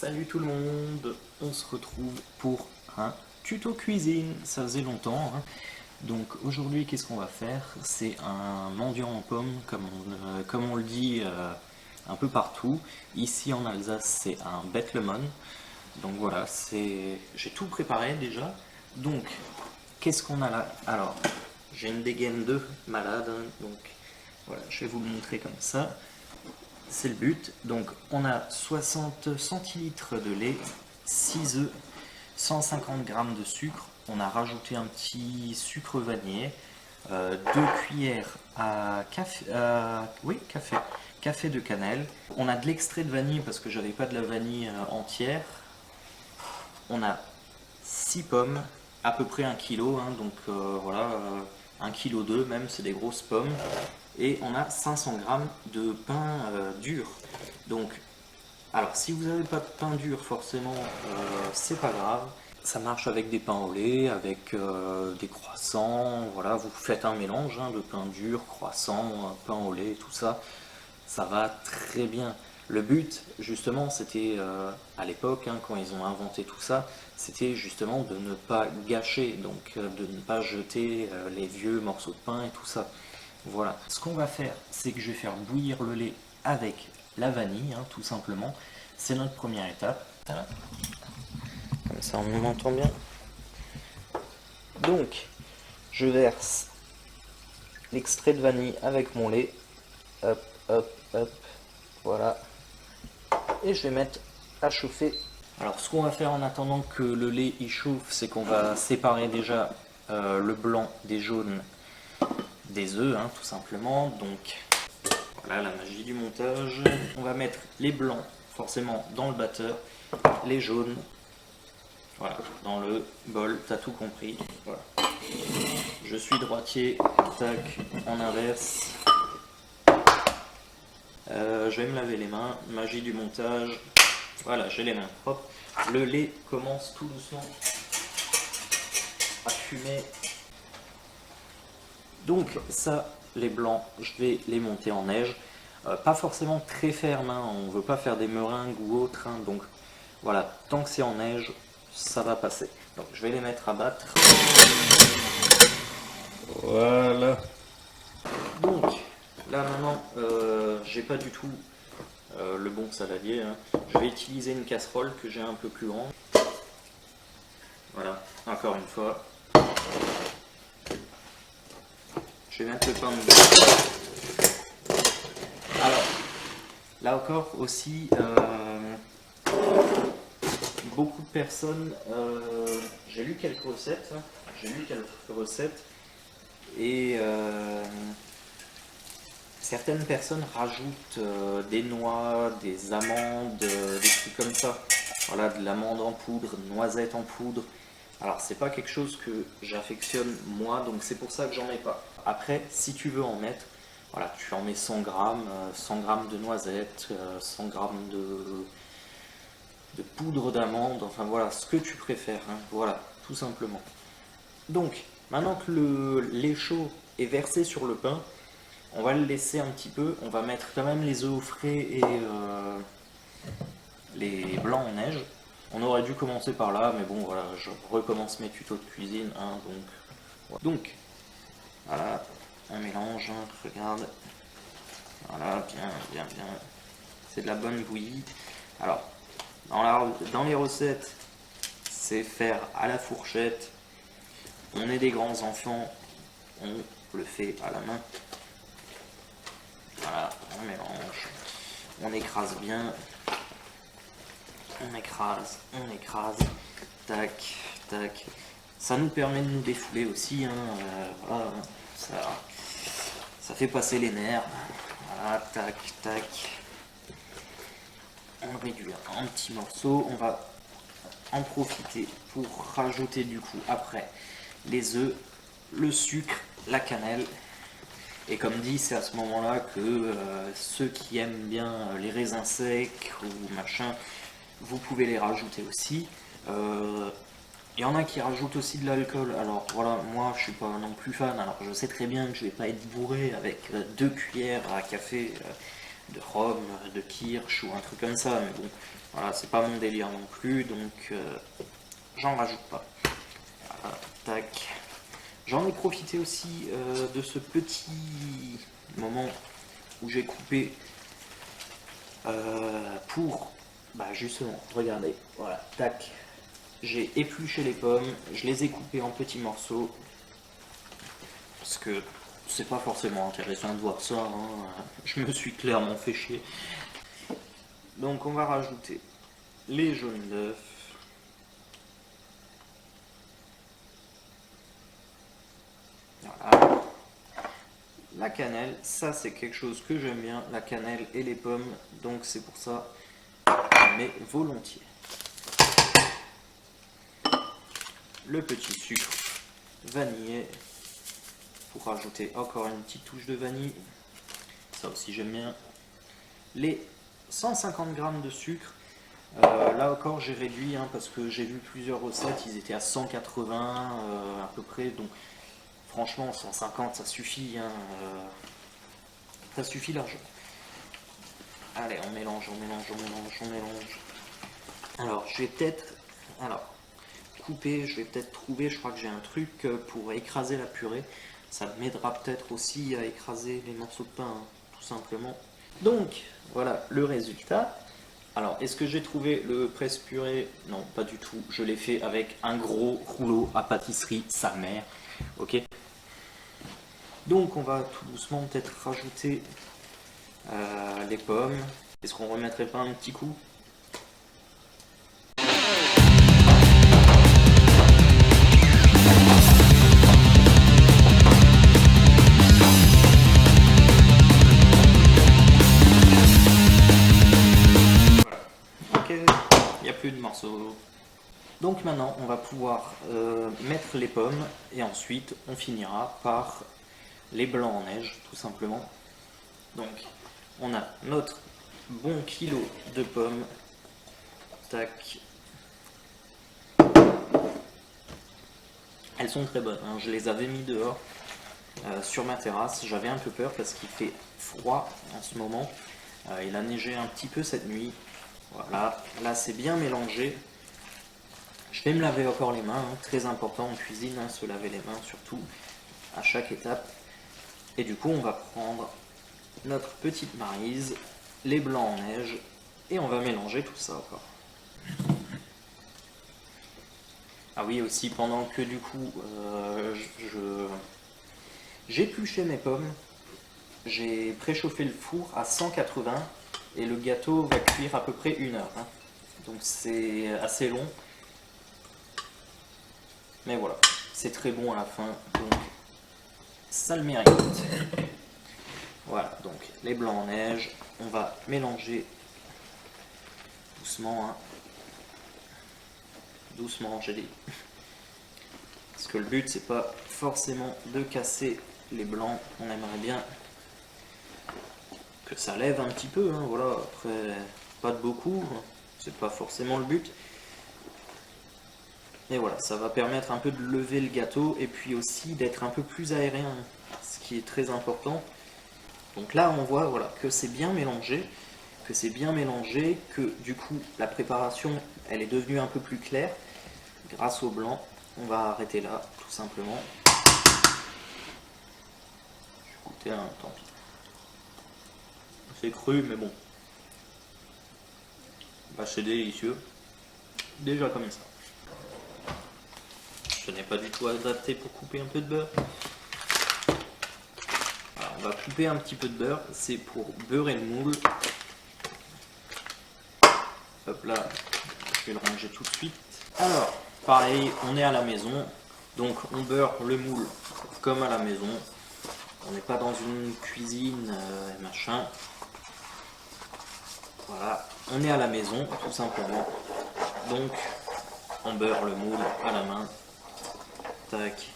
Salut tout le monde, on se retrouve pour un tuto cuisine, ça faisait longtemps. Donc aujourd'hui qu'est-ce qu'on va faire? C'est un mendiant en pommes comme on le dit un peu partout. Ici en Alsace c'est un Bettlemon. Donc voilà, j'ai tout préparé déjà. Donc qu'est-ce qu'on a là? Alors j'ai une dégaine de malade, donc voilà, je vais vous le montrer comme ça. C'est le but. Donc on a 60 centilitres de lait, 6 œufs, 150 g de sucre. On a rajouté un petit sucre vanillé, 2 cuillères à café, café de cannelle. On a de l'extrait de vanille parce que j'avais pas de la vanille entière. On a 6 pommes, à peu près 1 kg, donc voilà, 1 kg 2 même, c'est des grosses pommes. Et on a 500 g de pain dur. Donc, alors si vous n'avez pas de pain dur, forcément, c'est pas grave. Ça marche avec des pains au lait, avec des croissants. Voilà, vous faites un mélange de pain dur, croissant, pain au lait, tout ça. Ça va très bien. Le but, justement, c'était à l'époque, quand ils ont inventé tout ça, c'était justement de ne pas gâcher, donc de ne pas jeter les vieux morceaux de pain et tout ça. Voilà. Ce qu'on va faire, c'est que je vais faire bouillir le lait avec la vanille, tout simplement. C'est notre première étape. Voilà. Comme ça, on m'entend bien. Donc, je verse l'extrait de vanille avec mon lait. Hop, hop, hop. Voilà. Et je vais mettre à chauffer. Alors, ce qu'on va faire en attendant que le lait y chauffe, c'est qu'on va séparer déjà le blanc des jaunes des œufs, tout simplement. Donc, voilà la magie du montage. On va mettre les blancs, forcément, dans le batteur, les jaunes, voilà, dans le bol, t'as tout compris. Voilà. Je suis droitier, tac, on inverse. Je vais me laver les mains, magie du montage. Voilà, j'ai les mains propres. Le lait commence tout doucement à fumer. Donc ça, les blancs, je vais les monter en neige. Pas forcément très ferme, on ne veut pas faire des meringues ou autre. Donc voilà, tant que c'est en neige, ça va passer. Donc je vais les mettre à battre. Voilà. Donc là maintenant, j'ai pas du tout le bon saladier. Je vais utiliser une casserole que j'ai un peu plus grande. Voilà, encore une fois. Je vais mettre le pain dedans. Alors, là encore aussi, beaucoup de personnes, j'ai lu quelques recettes, et certaines personnes rajoutent des noix, des amandes, des trucs comme ça. Voilà, de l'amande en poudre, noisettes en poudre. Alors c'est pas quelque chose que j'affectionne moi, donc c'est pour ça que j'en mets pas. Après, si tu veux en mettre, voilà, tu en mets 100 grammes, 100 grammes de noisettes, 100 grammes de poudre d'amande, enfin voilà, ce que tu préfères, voilà, tout simplement. Donc, maintenant que le lait chaud est versé sur le pain, on va le laisser un petit peu, on va mettre quand même les œufs au frais et les blancs en neige. On aurait dû commencer par là, mais bon, voilà, je recommence mes tutos de cuisine, donc, voilà, un mélange, regarde, voilà, bien, bien, bien, c'est de la bonne bouillie. Alors, dans les recettes, c'est faire à la fourchette, on est des grands enfants, on le fait à la main, voilà, on mélange, on écrase bien, on écrase, tac, tac. Ça nous permet de nous défouler aussi, voilà, ça fait passer les nerfs. Voilà, tac, tac. On réduit en petits morceaux. On va en profiter pour rajouter du coup après les œufs, le sucre, la cannelle. Et comme dit, c'est à ce moment-là que ceux qui aiment bien les raisins secs ou machin, vous pouvez les rajouter aussi. Il y en a qui rajoutent aussi de l'alcool. Alors voilà, moi je suis pas non plus fan. Alors je sais très bien que je vais pas être bourré avec 2 cuillères à café de rhum, de kirsch ou un truc comme ça. Mais bon, Voilà, c'est pas mon délire non plus, donc j'en rajoute pas. Voilà, tac. J'en ai profité aussi de ce petit moment où j'ai coupé pour, justement, regardez, voilà, tac. J'ai épluché les pommes, je les ai coupées en petits morceaux, parce que c'est pas forcément intéressant de voir ça, hein. Je me suis clairement fait chier. Donc on va rajouter les jaunes d'œufs. Voilà. La cannelle, ça c'est quelque chose que j'aime bien, la cannelle et les pommes, donc c'est pour ça que je mets volontiers. Le petit sucre vanillé pour rajouter encore une petite touche de vanille, ça aussi j'aime bien. Les 150 g de sucre, là encore j'ai réduit parce que j'ai vu plusieurs recettes, ils étaient à 180 à peu près, donc franchement 150 ça suffit, ça suffit largement. Allez, on mélange, on mélange, on mélange, on mélange. Alors je vais peut-être couper, je vais peut-être trouver, je crois que j'ai un truc pour écraser la purée, ça m'aidera peut-être aussi à écraser les morceaux de pain, tout simplement. Donc voilà le résultat. Alors, est-ce que j'ai trouvé le presse-purée? Non, pas du tout. Je l'ai fait avec un gros rouleau à pâtisserie, sa mère. Ok. Donc, on va tout doucement peut-être rajouter les pommes. Est-ce qu'on remettrait pas un petit coup? Il n'y a plus de morceaux. Donc maintenant on va pouvoir mettre les pommes et ensuite on finira par les blancs en neige tout simplement. Donc on a notre bon kilo de pommes. Tac. Elles sont très bonnes, hein. Je les avais mis dehors sur ma terrasse. J'avais un peu peur parce qu'il fait froid en ce moment. Il a neigé un petit peu cette nuit. Voilà, là c'est bien mélangé. Je vais me laver encore les mains, très important en cuisine, se laver les mains surtout à chaque étape. Et du coup on va prendre notre petite maryse, les blancs en neige, et on va mélanger tout ça encore. Ah oui, aussi pendant que du coup j'épluchais mes pommes, j'ai préchauffé le four à 180 et le gâteau va cuire à peu près 1 heure. Donc c'est assez long. Mais voilà, c'est très bon à la fin, donc ça le mérite. Voilà, donc les blancs en neige, on va mélanger doucement. Doucement, j'ai dit. Parce que le but, c'est pas forcément de casser les blancs, on aimerait bien que ça lève un petit peu, voilà, après, pas de beaucoup, c'est pas forcément le but. Et voilà, ça va permettre un peu de lever le gâteau et puis aussi d'être un peu plus aérien, ce qui est très important. Donc là, on voit voilà, que c'est bien mélangé, que du coup, la préparation, elle est devenue un peu plus claire grâce au blanc. On va arrêter là, tout simplement. Je vais goûter tant pis. C'est cru, mais bon. C'est délicieux. Déjà comme ça. Ce n'est pas du tout adapté pour couper un peu de beurre. Alors, on va couper un petit peu de beurre, c'est pour beurrer le moule. Hop là, je vais le ranger tout de suite. Alors, pareil, on est à la maison, donc on beurre le moule comme à la maison. On n'est pas dans une cuisine machin. Voilà, on est à la maison tout simplement. Donc, on beurre le moule à la main. Tac.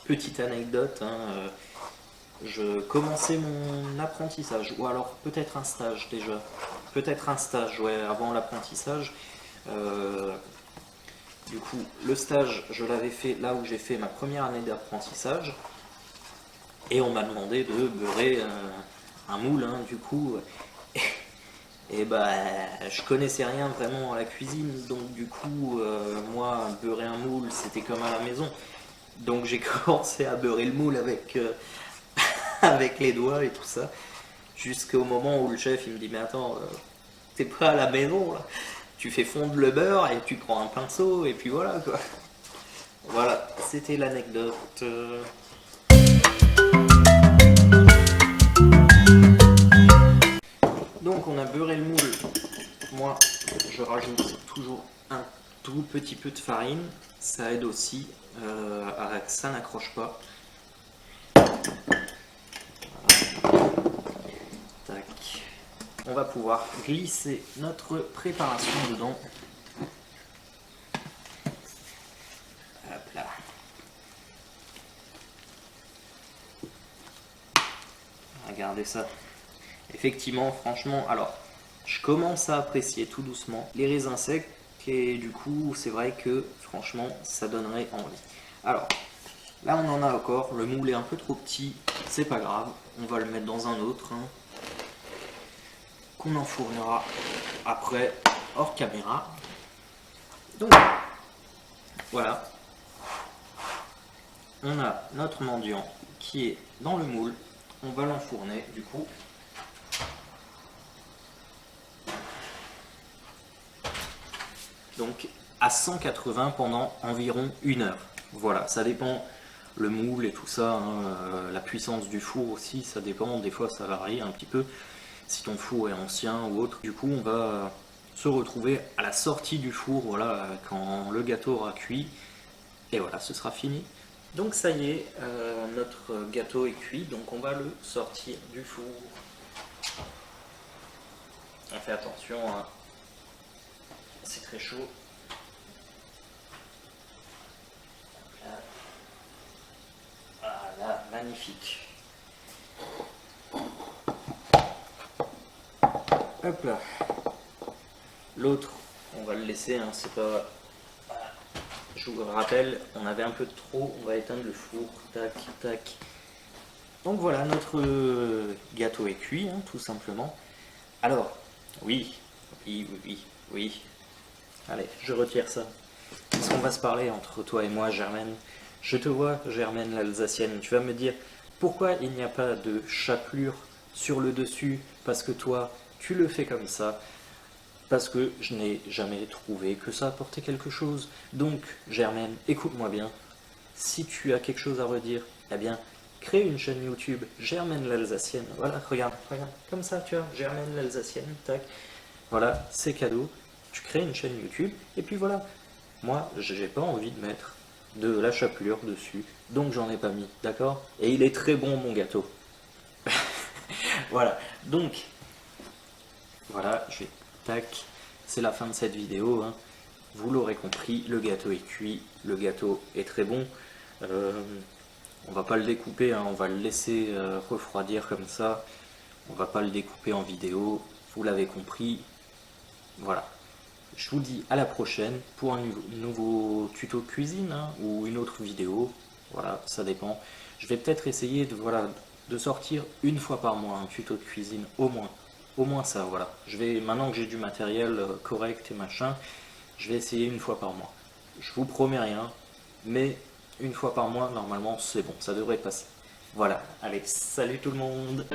Petite anecdote, je commençais mon apprentissage, ou alors peut-être un stage déjà. Peut-être un stage, ouais, avant l'apprentissage. Du coup, le stage, je l'avais fait là où j'ai fait ma première année d'apprentissage. Et on m'a demandé de beurrer un moule, du coup. Et bah, je connaissais rien vraiment à la cuisine, donc du coup, moi, beurrer un moule, c'était comme à la maison. Donc j'ai commencé à beurrer le moule avec, avec les doigts et tout ça, jusqu'au moment où le chef il me dit mais attends, t'es pas à la maison là, tu fais fondre le beurre et tu prends un pinceau et puis voilà quoi. Voilà, c'était l'anecdote. Donc on a beurré le moule. Moi, je rajoute toujours un tout petit peu de farine. Ça aide aussi à que ça n'accroche pas. Voilà. Tac. On va pouvoir glisser notre préparation dedans. Hop là. Regardez ça. Effectivement, franchement, alors, je commence à apprécier tout doucement les raisins secs et du coup, c'est vrai que franchement, ça donnerait envie. Alors, là, on en a encore. Le moule est un peu trop petit, c'est pas grave. On va le mettre dans un autre hein, qu'on enfournera après hors caméra. Donc, voilà. On a notre mendiant qui est dans le moule. On va l'enfourner du coup. Donc à 180 pendant environ 1 heure. Voilà, ça dépend le moule et tout ça, hein, la puissance du four aussi, ça dépend, des fois ça varie un petit peu, si ton four est ancien ou autre. Du coup on va se retrouver à la sortie du four, voilà, quand le gâteau aura cuit, et voilà, ce sera fini. Donc ça y est, notre gâteau est cuit, donc on va le sortir du four. On fait attention, hein. C'est très chaud. Voilà, magnifique. Hop là. L'autre, on va le laisser, hein, c'est pas... Voilà. Je vous rappelle, on avait un peu de trop, on va éteindre le four. Tac, tac. Donc voilà, notre gâteau est cuit, hein, tout simplement. Alors, oui, oui, oui, oui, oui. Allez, je retire ça. Est-ce qu'on va se parler entre toi et moi, Germaine? Je te vois, Germaine l'Alsacienne. Tu vas me dire pourquoi il n'y a pas de chapelure sur le dessus? Parce que toi, tu le fais comme ça. Parce que je n'ai jamais trouvé que ça apportait quelque chose. Donc, Germaine, écoute-moi bien. Si tu as quelque chose à redire, eh bien, crée une chaîne YouTube, Germaine l'Alsacienne. Voilà, regarde, regarde, comme ça, tu vois, Germaine l'Alsacienne, tac. Voilà, c'est cadeau. Tu crées une chaîne YouTube, et puis voilà. Moi, j'ai pas envie de mettre de la chapelure dessus, donc j'en ai pas mis, d'accord? Et il est très bon, mon gâteau. Voilà, donc, voilà, je vais, tac, c'est la fin de cette vidéo, hein. Vous l'aurez compris, le gâteau est cuit, le gâteau est très bon. On va pas le découper, hein, on va le laisser refroidir comme ça. On va pas le découper en vidéo, vous l'avez compris. Voilà. Je vous dis à la prochaine pour un nouveau tuto de cuisine hein, ou une autre vidéo. Voilà, ça dépend. Je vais peut-être essayer de, voilà, de sortir une fois par mois un tuto de cuisine, au moins. Au moins ça, voilà. Je vais, maintenant que j'ai du matériel correct et machin, je vais essayer une fois par mois. Je vous promets rien, mais une fois par mois, normalement, c'est bon, ça devrait passer. Voilà, allez, salut tout le monde!